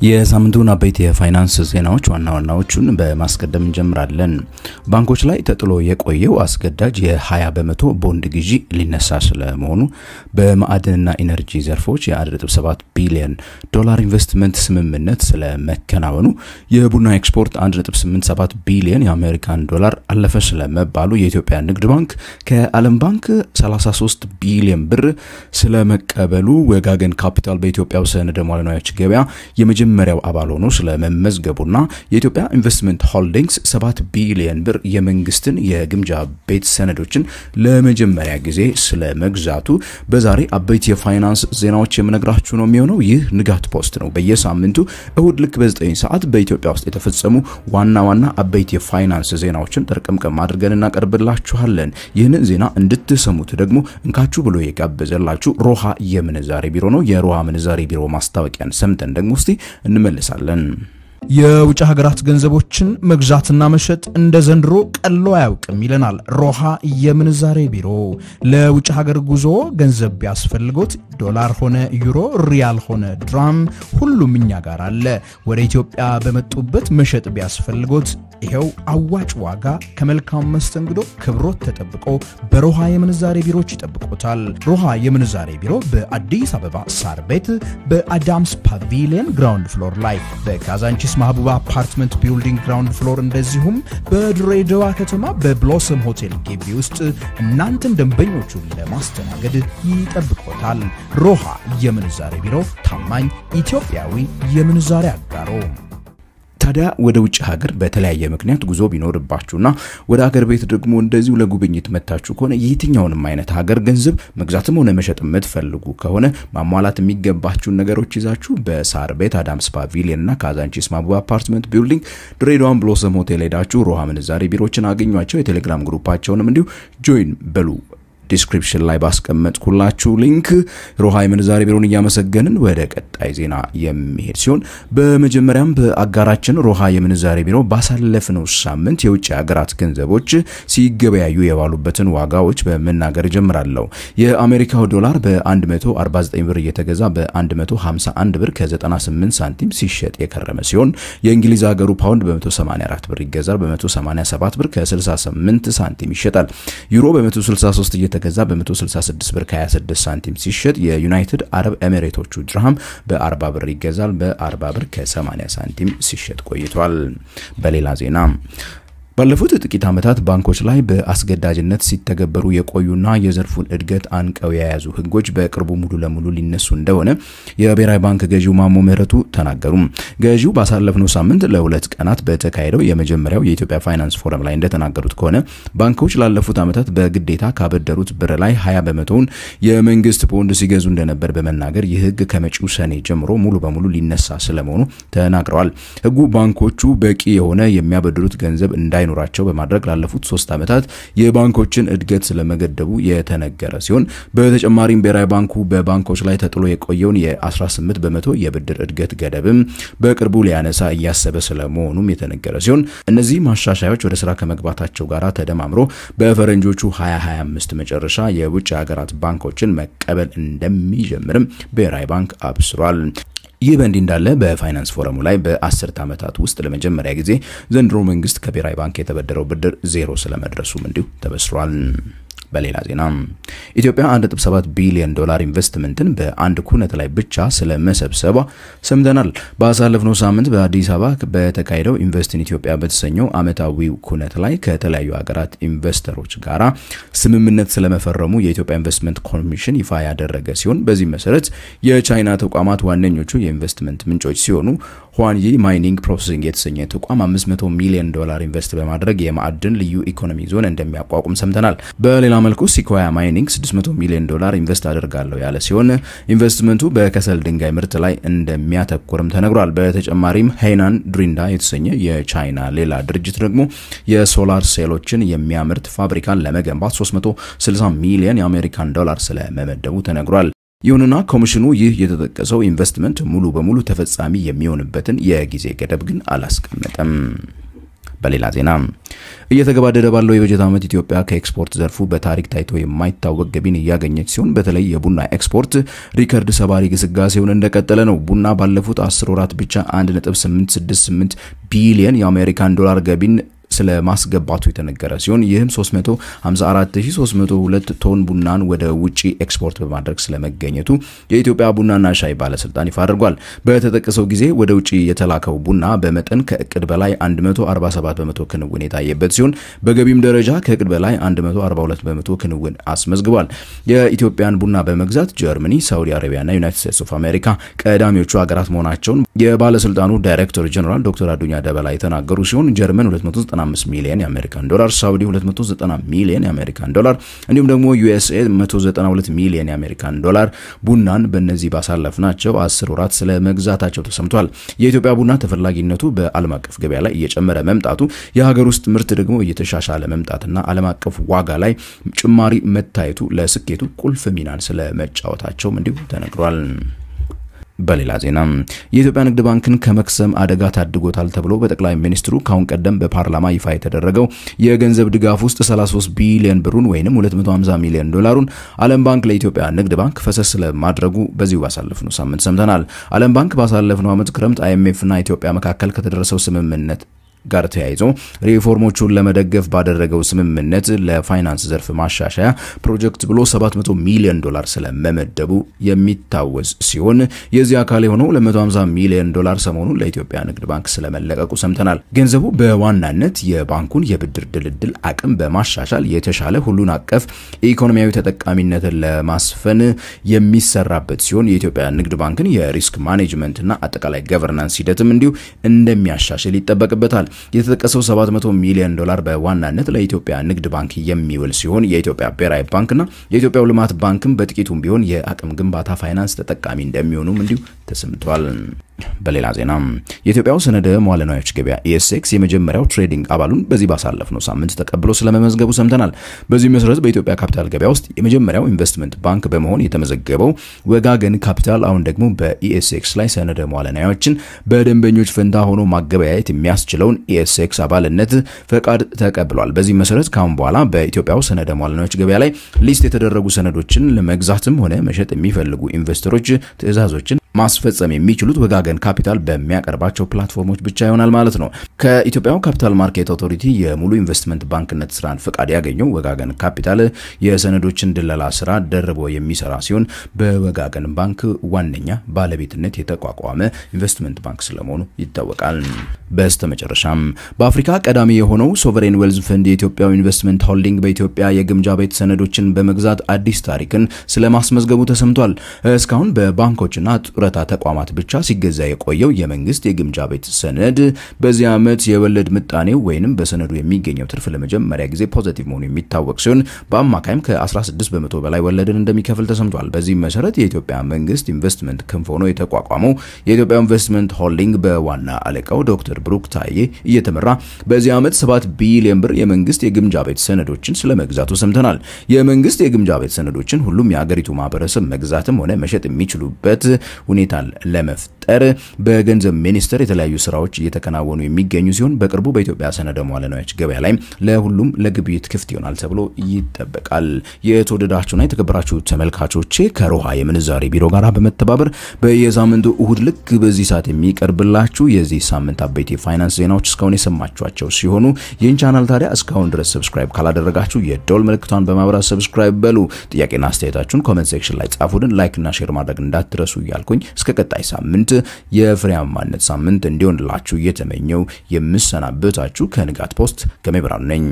የሳምንቱን አበይት የፋይናንስ ዜናዎች ዋናዎቹን በማስቀደም እንጀምራለን። ባንኮች ላይ ተጥሎ የቆየው አስገዳጅ የ20 በመቶ ቦንድ ግዢ ሊነሳ ስለመሆኑ፣ በማዕድንና ኢነርጂ ዘርፎች የ1.7 ቢሊዮን ዶላር ኢንቨስትመንት ስምምነት ስለመከናወኑ፣ የቡና ኤክስፖርት 1.87 ቢሊዮን የአሜሪካን ዶላር አለፈ ስለመባሉ፣ የኢትዮጵያ ንግድ ባንክ ከዓለም ባንክ 33 ቢሊዮን ብር ስለመቀበሉ፣ ወጋገን ካፒታል በኢትዮጵያ ሰነደ ሙዓለ ንዋዮች ገበያ የመጀመሪያው አባል ሆኖ ስለመመዝገቡና የኢትዮጵያ ኢንቨስትመንት ሆልዲንግስ 7 ቢሊዮን ብር የመንግስትን የግምጃ ቤት ሰነዶችን ለመጀመሪያ ጊዜ ስለመግዛቱ በዛሬ አበይት የፋይናንስ ዜናዎች የምነግራችሁ ነው የሚሆነው። ይህ ንጋት ፖስት ነው። በየሳምንቱ እሁድ ልክ በ9 ሰዓት በኢትዮጵያ ውስጥ የተፈጸሙ ዋና አበይት የፋይናንስ ዜናዎችን ተርቀምቀም አድርገን እናቀርብላችኋለን። ይህንን ዜና እንድትሰሙት ደግሞ እንካችሁ ብሎ የጋበዘላችሁ ሮሃ የምንዛሬ ቢሮ ነው። የሮሃ ምንዛሬ ቢሮ ማስታወቂያን ሰምተን ደግሞ እስቲ እንመለሳለን። የውጭ ሀገራት ገንዘቦችን መግዛትና መሸጥ እንደ ዘንድሮ ቀሎ አያውቅም ይለናል ሮሃ የምንዛሬ ቢሮ። ለውጭ ሀገር ጉዞ ገንዘብ ቢያስፈልጎት ዶላር ሆነ ዩሮ፣ ሪያል ሆነ ድራም ሁሉም እኛ ጋር አለ። ወደ ኢትዮጵያ በመጡበት መሸጥ ቢያስፈልጎት ይሄው አዋጭ ዋጋ ከመልካም መስተንግዶ ክብሮት ተጠብቆ በሮሃ የምንዛሬ ቢሮች ይጠብቆታል። ሮሃ የምንዛሬ ቢሮ በአዲስ አበባ ሳር ቤት በአዳምስ ፓቪሊየን ግራውንድ ፍሎር ላይ፣ በካዛንቺስ ማህቡባ አፓርትመንት ቢልዲንግ ግራውንድ ፍሎር፣ እንደዚሁም በድሬዳዋ ከተማ በብሎሰም ሆቴል ግቢ ውስጥ እናንተን ደንበኞቹን ለማስተናገድ ይጠብቆታል። ሮሃ የምንዛሬ ቢሮ ታማኝ ኢትዮጵያዊ የምንዛሬ አጋሮ። ታዲያ ወደ ውጭ ሀገር በተለያየ ምክንያት ጉዞ ቢኖርባችሁና ወደ ሀገር ቤት ደግሞ እንደዚሁ ለጉብኝት መታችሁ ከሆነ የትኛውንም አይነት ሀገር ገንዘብ መግዛትም ሆነ መሸጥ የምትፈልጉ ከሆነ ማሟላት የሚገባችሁን ነገሮች ይዛችሁ በሳር ቤት አዳምስ ፓቪሊየን እና ካዛንቺስ ማህቡባ አፓርትመንት ቢልዲንግ ድሬዳዋ ብሎሰም ሆቴል ሄዳችሁ ሮሃ ምንዛሬ ቢሮችን አገኟቸው። የቴሌግራም ግሩፓቸውንም እንዲሁ ጆይን በሉ። ዲስክሪፕሽን ላይ ባስቀመጥኩላችሁ ሊንክ ሮሃ የምንዛሬ ቢሮን እያመሰገንን ወደ ቀጣይ ዜና የሚሄድ ሲሆን፣ በመጀመሪያም በአጋራችን ሮሃ የምንዛሬ ቢሮ ባሳለፍነው ሳምንት የውጭ ሀገራት ገንዘቦች ሲገበያዩ የዋሉበትን ዋጋዎች በመናገር ጀምራለሁ። የአሜሪካው ዶላር በ149 ብር እየተገዛ በ151 ብር ከ98 ሳንቲም ሲሸጥ የከረመ ሲሆን፣ የእንግሊዝ ሀገሩ ፓውንድ በ184 ብር ይገዛል፣ በ187 ብር ከ68 ሳንቲም ይሸጣል። ዩሮ በ163 ገዛ በ166 ብር ከ26 ሳንቲም ሲሸጥ፣ የዩናይትድ አረብ ኤሚሬቶቹ ድርሃም በ40 ብር ይገዛል፣ በ40 ብር ከ80 ሳንቲም ሲሸጥ ቆይቷል። በሌላ ዜና ባለፉት ጥቂት ዓመታት ባንኮች ላይ በአስገዳጅነት ሲተገበሩ የቆዩና የዘርፉን እድገት አንቀው የያዙ ህጎች በቅርቡ ሙሉ ለሙሉ ሊነሱ እንደሆነ የብሔራዊ ባንክ ገዢው ማሞ ምህረቱ ተናገሩ። ገዢው ባሳለፍነው ሳምንት ለሁለት ቀናት በተካሄደው የመጀመሪያው የኢትዮጵያ ፋይናንስ ፎረም ላይ እንደተናገሩት ከሆነ ባንኮች ላለፉት ዓመታት በግዴታ ካበደሩት ብር ላይ 20 በመቶውን የመንግስት ቦንድ ሲገዙ እንደነበር በመናገር ይህ ህግ ከመጪው ሰኔ ጀምሮ ሙሉ በሙሉ ሊነሳ ስለመሆኑ ተናግረዋል። ህጉ ባንኮቹ በቂ የሆነ የሚያበድሩት ገንዘብ እንዳይኖራቸው በማድረግ ላለፉት 3 ዓመታት የባንኮችን እድገት ስለመገደቡ የተነገረ ሲሆን፣ በተጨማሪም ብሔራዊ ባንኩ በባንኮች ላይ ተጥሎ የቆየውን የ18 በመቶ የብድር እድገት ገደብም በቅርቡ ሊያነሳ እያሰበ ስለመሆኑም የተነገረ ሲሆን፣ እነዚህ ማሻሻያዎች ወደ ስራ ከመግባታቸው ጋር ተደማምሮ በፈረንጆቹ 2025 መጨረሻ የውጭ ሀገራት ባንኮችን መቀበል እንደሚጀምርም ብሔራዊ ባንክ አብስሯል። ይህ በእንዲህ እንዳለ በፋይናንስ ፎረሙ ላይ በ10 ዓመታት ውስጥ ለመጀመሪያ ጊዜ ዘንድሮ መንግስት ከብሔራዊ ባንክ የተበደረው ብድር 0 ስለመድረሱም እንዲሁ ተበስሯል። በሌላ ዜና ኢትዮጵያ 1.7 ቢሊዮን ዶላር ኢንቨስትመንትን በአንድ ኩነት ላይ ብቻ ስለመሰብሰቧ ሰምተናል። ባሳለፍነው ሳምንት በአዲስ አበባ በተካሄደው ኢንቨስት ኢን ኢትዮጵያ በተሰኘው ዓመታዊ ኩነት ላይ ከተለያዩ ሀገራት ኢንቨስተሮች ጋራ ስምምነት ስለመፈረሙ የኢትዮጵያ ኢንቨስትመንት ኮሚሽን ይፋ ያደረገ ሲሆን፣ በዚህ መሰረት የቻይና ተቋማት ዋነኞቹ የኢንቨስትመንት ምንጮች ሲሆኑ፣ ሁዋንጂ ማይኒንግ ፕሮሰሲንግ የተሰኘ ተቋም 500 ሚሊዮን ዶላር ኢንቨስት በማድረግ የማዕድን ልዩ ኢኮኖሚ ዞን እንደሚያቋቁም ሰምተናል። በሌላ መልኩ ሲኮያ ማይኒንግ 600 ሚሊዮን ዶላር ኢንቨስት አደርጋለሁ ያለ ሲሆን፣ ኢንቨስትመንቱ በከሰል ድንጋይ ምርት ላይ እንደሚያተኩርም ተነግሯል። በተጨማሪም ሄናን ድሪንዳ የተሰኘ የቻይና ሌላ ድርጅት ደግሞ የሶላር ሴሎችን የሚያመርት ፋብሪካን ለመገንባት 360 ሚሊዮን የአሜሪካን ዶላር ስለመመደቡ ተነግሯል። ይሁንና ኮሚሽኑ ይህ የተጠቀሰው ኢንቨስትመንት ሙሉ በሙሉ ተፈጻሚ የሚሆንበትን የጊዜ ገደብ ግን አላስቀመጠም። በሌላ ዜና እየተገባደደ ባለው የበጀት ዓመት ኢትዮጵያ ከኤክስፖርት ዘርፉ በታሪክ ታይቶ የማይታወቅ ገቢን እያገኘች ሲሆን በተለይ የቡና ኤክስፖርት ሪከርድ ሰባሪ ግስጋሴውን እንደቀጠለ ነው። ቡና ባለፉት 10 ወራት ብቻ 1.868 ቢሊዮን የአሜሪካን ዶላር ገቢን ስለማስገባቱ የተነገረ ሲሆን ይህም 354302 ቶን ቡናን ወደ ውጪ ኤክስፖርት በማድረግ ስለመገኘቱ የኢትዮጵያ ቡናና ሻይ ባለስልጣን ይፋ አድርጓል። በተጠቀሰው ጊዜ ወደ ውጪ የተላከው ቡና በመጠን ከእቅድ በላይ 147% ክንውን የታየበት ሲሆን በገቢም ደረጃ ከእቅድ በላይ 142% ክንውን አስመዝግቧል። የኢትዮጵያን ቡና በመግዛት ጀርመኒ፣ ሳውዲ አረቢያና ዩናይትድ ስቴትስ ኦፍ አሜሪካ ቀዳሚዎቹ ሀገራት መሆናቸውን የባለስልጣኑ ዳይሬክተር ጀነራል ዶክተር አዱኛ ደበላ የተናገሩ ሲሆን ጀርመን 295 ሚሊዮን የአሜሪካን ዶላር፣ ሳውዲ 290 ሚሊዮን የአሜሪካን ዶላር እንዲሁም ደግሞ ዩኤስኤ 192 ሚሊዮን የአሜሪካን ዶላር ቡናን በእነዚህ ባሳለፍናቸው 10 ወራት ስለመግዛታቸው ተሰምቷል። የኢትዮጵያ ቡና ተፈላጊነቱ በዓለም አቀፍ ገበያ ላይ እየጨመረ መምጣቱ የሀገር ውስጥ ምርት ደግሞ እየተሻሻለ መምጣትና ዓለም አቀፍ ዋጋ ላይ ጭማሪ መታየቱ ለስኬቱ ቁልፍ ሚናን ስለመጫወታቸውም እንዲሁ ተነግሯል። በሌላ ዜና የኢትዮጵያ ንግድ ባንክን ከመክሰም አደጋ ታድጎታል ተብሎ በጠቅላይ ሚኒስትሩ ካሁን ቀደም በፓርላማ ይፋ የተደረገው የገንዘብ ድጋፍ ውስጥ 33 ቢሊዮን ብሩን ወይንም 250 ሚሊዮን ዶላሩን ዓለም ባንክ ለኢትዮጵያ ንግድ ባንክ ፈሰስ ስለማድረጉ በዚሁ ባሳለፍነው ሳምንት ሰምተናል። ዓለም ባንክ ባሳለፍነው ዓመት ክረምት IMF እና ኢትዮጵያ መካከል ከተደረሰው ስምምነት ጋር ተያይዞ ሪፎርሞቹን ለመደገፍ ባደረገው ስምምነት ለፋይናንስ ዘርፍ ማሻሻያ ፕሮጀክት ብሎ 700 ሚሊዮን ዶላር ስለመመደቡ የሚታወስ ሲሆን የዚህ አካል የሆነው 250 ሚሊዮን ዶላር ሰሞኑን ለኢትዮጵያ ንግድ ባንክ ስለመለቀቁ ሰምተናል። ገንዘቡ በዋናነት የባንኩን የብድር ድልድል አቅም በማሻሻል የተሻለ ሁሉን አቀፍ ኢኮኖሚያዊ ተጠቃሚነትን ለማስፈን የሚሰራበት ሲሆን የኢትዮጵያ ንግድ ባንክን የሪስክ ማኔጅመንትና አጠቃላይ ገቨርናንስ ሂደትም እንዲሁ እንደሚያሻሽል ይጠበቅበታል። የተጠቀሰው 700 ሚሊዮን ዶላር በዋናነት ለኢትዮጵያ ንግድ ባንክ የሚውል ሲሆን የኢትዮጵያ ብሔራዊ ባንክና የኢትዮጵያ ልማት ባንክም በጥቂቱም ቢሆን የአቅም ግንባታ ፋይናንስ ተጠቃሚ እንደሚሆኑም እንዲሁ ተሰምቷል። በሌላ ዜና የኢትዮጵያው ሰነደ መዋዕለ ንዋዮች ገበያ ESX የመጀመሪያው ትሬዲንግ አባሉን በዚህ ባሳለፍነው ሳምንት ተቀብሎ ስለመመዝገቡ ሰምተናል። በዚህ መሰረት በኢትዮጵያ ካፒታል ገበያ ውስጥ የመጀመሪያው ኢንቨስትመንት ባንክ በመሆን የተመዘገበው ወጋገን ካፒታል አሁን ደግሞ በESX ላይ ሰነደ መዋዕለ ንዋዮችን በደንበኞች ፈንታ ሆኖ ማገበያየት የሚያስችለውን ESX አባልነት ፈቃድ ተቀብሏል። በዚህ መሰረት ካሁን በኋላ በኢትዮጵያው ሰነደ መዋዕለ ንዋዮች ገበያ ላይ ሊስት የተደረጉ ሰነዶችን ለመግዛትም ሆነ መሸጥ የሚፈልጉ ኢንቨስተሮች ትዕዛዞችን ማስፈጸም የሚችሉት ወጋገን ካፒታል በሚያቀርባቸው ፕላትፎርሞች ብቻ ይሆናል ማለት ነው። ከኢትዮጵያው ካፒታል ማርኬት አውቶሪቲ የሙሉ ኢንቨስትመንት ባንክነት ስራን ፈቃድ ያገኘው ወጋገን ካፒታል የሰነዶችን ድለላ ስራ ደርቦ የሚሰራ ሲሆን በወጋገን ባንክ ዋነኛ ባለቤትነት የተቋቋመ ኢንቨስትመንት ባንክ ስለመሆኑ ይታወቃል። በስተመጨረሻም በአፍሪካ ቀዳሚ የሆነው ሶቨሬን ዌልዝ ፈንድ የኢትዮጵያው ኢንቨስትመንት ሆልዲንግ በኢትዮጵያ የግምጃ ቤት ሰነዶችን በመግዛት አዲስ ታሪክን ስለማስመዝገቡ ተሰምቷል። እስካሁን በባንኮችና ጡረታ ተቋማት ብቻ ሲገዛ የቆየው የመንግስት የግምጃ ቤት ሰነድ በዚህ ዓመት የወለድ ምጣኔው ወይንም በሰነዱ የሚገኘው ትርፍ ለመጀመሪያ ጊዜ ፖዚቲቭ መሆኑ የሚታወቅ ሲሆን በአማካይም ከ16% በላይ ወለድን እንደሚከፍል ተሰምቷል። በዚህ መሰረት የኢትዮጵያ መንግስት ኢንቨስትመንት ክንፍ ሆኖ የተቋቋመው የኢትዮጵያ ኢንቨስትመንት ሆልዲንግ በዋና አለቃው ዶክተር ብሩክ ታዬ እየተመራ በዚህ ዓመት 7 ቢሊዮን ብር የመንግስት የግምጃ ቤት ሰነዶችን ስለመግዛቱ ሰምተናል። የመንግስት የግምጃ ቤት ሰነዶችን ሁሉም የሀገሪቱ ማህበረሰብ መግዛትም ሆነ መሸጥ የሚችሉበት ሁኔታን ለመፍጠር በገንዘብ ሚኒስቴር የተለያዩ ስራዎች እየተከናወኑ የሚገኙ ሲሆን በቅርቡ በኢትዮጵያ ሰነደ መዋዕለ ንዋዮች ገበያ ላይ ለሁሉም ለግብይት ክፍት ይሆናል ተብሎ ይጠበቃል። የተወደዳችሁና የተከበራችሁ ተመልካቾቼ ከሮሃ የምንዛሬ ቢሮ ጋር በመተባበር በየሳምንቱ እሁድ ልክ በዚህ ሰዓት የሚቀርብላችሁ የዚህ ሳምንት አበይት የፋይናንስ ዜናዎች እስካሁን የሰማችኋቸው ሲሆኑ ይህን ቻናል ታዲያ እስካሁን ድረስ ሰብስክራይብ ካላደረጋችሁ የደወል ምልክቷን በማብራት ሰብስክራይብ በሉ። ጥያቄና አስተያየታችሁን ኮሜንት ሴክሽን ላይ ጻፉልን። ላይክ እና ሼር ማድረግ እንዳትረሱ እያልኩኝ እስከ ቀጣይ ሳምንት የፍሬያማነት ሳምንት እንዲሆንላችሁ እየተመኘው የምሰናበታችሁ ከንጋት ፖስት ከመብራኑ ነኝ።